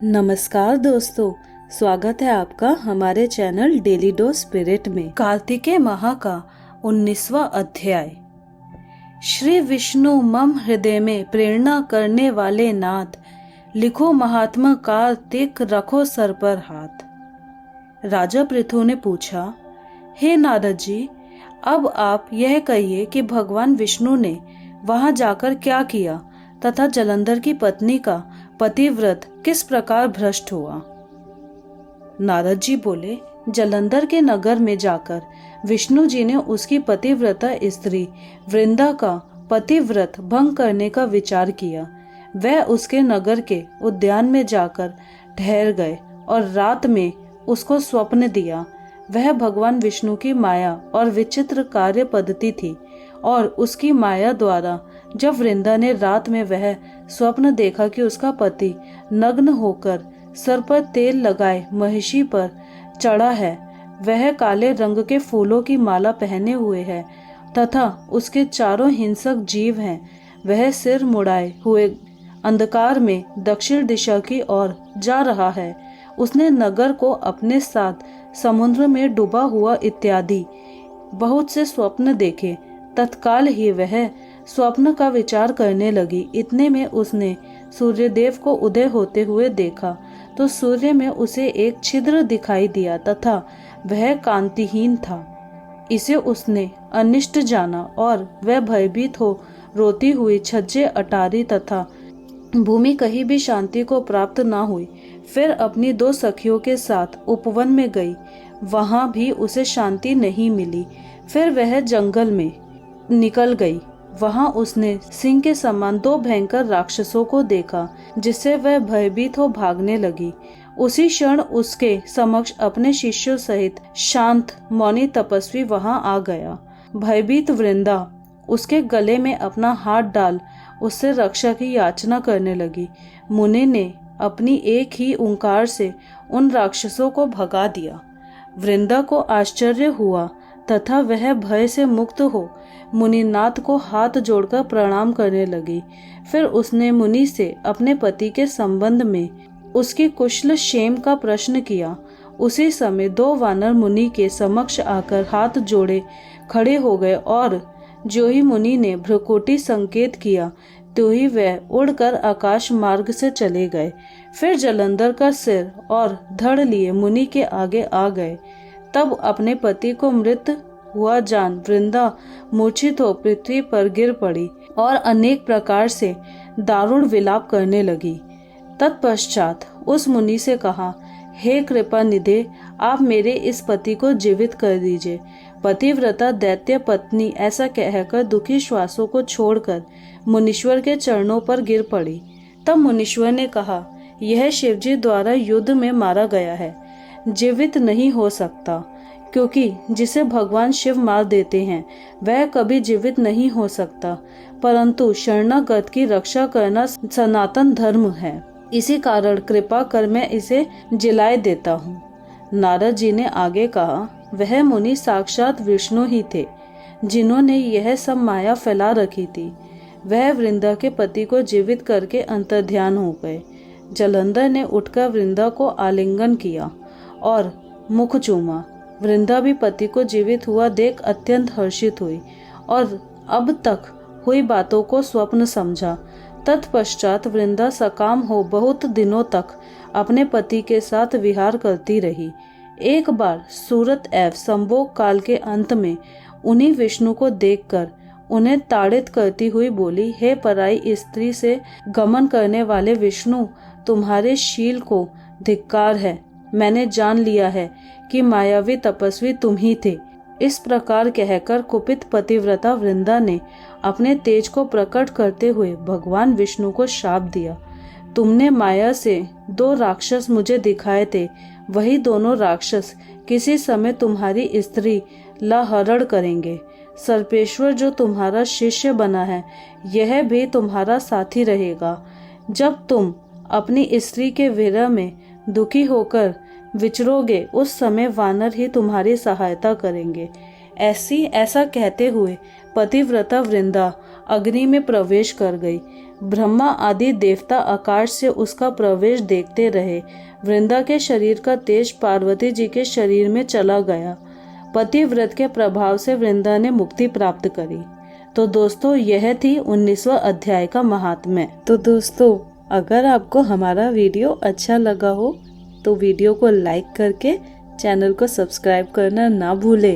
नमस्कार दोस्तों, स्वागत है आपका हमारे चैनल डेली डोज स्पिरिट में। कार्तिकेय माह का 19वां अध्याय। श्री विष्णु मम हृदय में प्रेरणा करने वाले नाथ, लिखो महात्मा कार्तिक रखो सर पर हाथ। राजा पृथु ने पूछा, हे नारद जी, अब आप यह कहिए कि भगवान विष्णु ने वहां जाकर क्या किया तथा जलंधर की पत्नी का पतिव्रत किस प्रकार भ्रष्ट हुआ। नारद जी बोले, जलंधर के नगर में जाकर विष्णु जी ने उसकी पतिव्रता स्त्री वृंदा का पतिव्रत भंग करने का विचार किया। वह उसके नगर के उद्यान में जाकर ठहर गए और रात में उसको स्वप्न दिया। वह भगवान विष्णु की माया और विचित्र कार्य पद्धति थी और उसकी माया द्वारा जब वृंदा ने रात में वह स्वप्न देखा कि उसका पति नग्न होकर सर पर तेल लगाए महिषी पर चढ़ा है, वह काले रंग के फूलों की माला पहने हुए है तथा उसके चारों हिंसक जीव हैं, वह सिर मुड़ाए हुए अंधकार में दक्षिण दिशा की ओर जा रहा है। उसने नगर को अपने साथ समुद्र में डूबा हुआ इत्यादि बहुत से स्वप्न देखे। तत्काल ही वह स्वप्न का विचार करने लगी। इतने में उसने सूर्यदेव को उदय होते हुए देखा तो सूर्य में उसे एक छिद्र दिखाई दिया तथा वह कांतिहीन था। इसे उसने अनिष्ट जाना और वह भयभीत हो रोती हुई छज्जे अटारी तथा भूमि कहीं भी शांति को प्राप्त न हुई। फिर अपनी दो सखियों के साथ उपवन में गई, वहां भी उसे शांति नहीं मिली। फिर वह जंगल में निकल गई। वहां उसने सिंह के समान दो भयंकर राक्षसों को देखा, जिससे वह भयभीत हो भागने लगी। उसी क्षण उसके समक्ष अपने शिष्यों सहित शांत मौनी तपस्वी वहां आ गया। भयभीत वृंदा उसके गले में अपना हाथ डाल उससे रक्षा की याचना करने लगी। मुनि ने अपनी एक ही ओंकार से उन राक्षसों को भगा दिया। वृंदा को आश्चर्य हुआ तथा वह भय से मुक्त हो मुनिनाथ को हाथ जोड़कर प्रणाम करने लगी। फिर उसने मुनि से अपने पति के संबंध में उसकी कुशल क्षेम का प्रश्न किया। उसी समय दो वानर मुनि के समक्ष आकर हाथ जोड़े खड़े हो गए और जो ही मुनि ने भ्रुकुटी संकेत किया तो ही वह उड़कर आकाश मार्ग से चले गए। फिर जलंधर का सिर और धड़ लिए मुनि के आगे आ गए। तब अपने पति को मृत हुआ जान वृंदा मूर्छित हो पृथ्वी पर गिर पड़ी और अनेक प्रकार से दारुण विलाप करने लगी। तत्पश्चात उस मुनि से कहा, हे कृपा निधे, आप मेरे इस पति को जीवित कर दीजिए। पतिव्रता दैत्य पत्नी ऐसा कहकर दुखी श्वासों को छोड़कर मुनीश्वर के चरणों पर गिर पड़ी। तब मुनीश्वर ने कहा, यह शिवजी द्वारा युद्ध में मारा गया है, जीवित नहीं हो सकता, क्योंकि जिसे भगवान शिव मार देते हैं वह कभी जीवित नहीं हो सकता, परंतु शरणागत की रक्षा करना सनातन धर्म है। इसी कारण कृपा कर मैं इसे जिलाए देता हूँ। नारद जी ने आगे कहा, वह मुनि साक्षात विष्णु ही थे, जिन्होंने यह सब माया फैला रखी थी। वह वृंदा के पति को जीवित करके अंतर्ध्यान हो गए। जलंधर ने उठकर वृंदा को आलिंगन किया और मुख चूमा। वृंदा भी पति को जीवित हुआ देख अत्यंत हर्षित हुई और अब तक हुई बातों को स्वप्न समझा। तत्पश्चात वृंदा सकाम हो बहुत दिनों तक अपने पति के साथ विहार करती रही। एक बार सूरत एवं संभोग काल के अंत में उन्हीं विष्णु को देखकर उन्हें ताड़ित करती हुई बोली, हे पराई स्त्री से गमन करने वाले विष्णु, तुम्हारे शील को धिक्कार है। मैंने जान लिया है कि मायावी तपस्वी तुम ही थे। इस प्रकार कहकर कुपित पतिव्रता वृंदा ने अपने तेज को प्रकट करते हुए भगवान विष्णु को शाप दिया। तुमने माया से दो राक्षस मुझे दिखाए थे, वही दोनों राक्षस किसी समय तुम्हारी स्त्री ला हरण करेंगे। सर्पेश्वर जो तुम्हारा शिष्य बना है, यह भी तुम्हारा साथी रहेगा। जब तुम अपनी स्त्री के विरह में दुखी होकर विचरोगे, उस समय वानर ही तुम्हारी सहायता करेंगे। ऐसा कहते हुए पतिव्रता वृंदा अग्नि में प्रवेश कर गई। ब्रह्मा आदि देवता आकाश से उसका प्रवेश देखते रहे। वृंदा के शरीर का तेज पार्वती जी के शरीर में चला गया। पतिव्रत के प्रभाव से वृंदा ने मुक्ति प्राप्त करी। तो दोस्तों, यह थी 19वां अध्याय का महात्म्य। तो दोस्तों, अगर आपको हमारा वीडियो अच्छा लगा हो तो वीडियो को लाइक करके चैनल को सब्सक्राइब करना ना भूलें।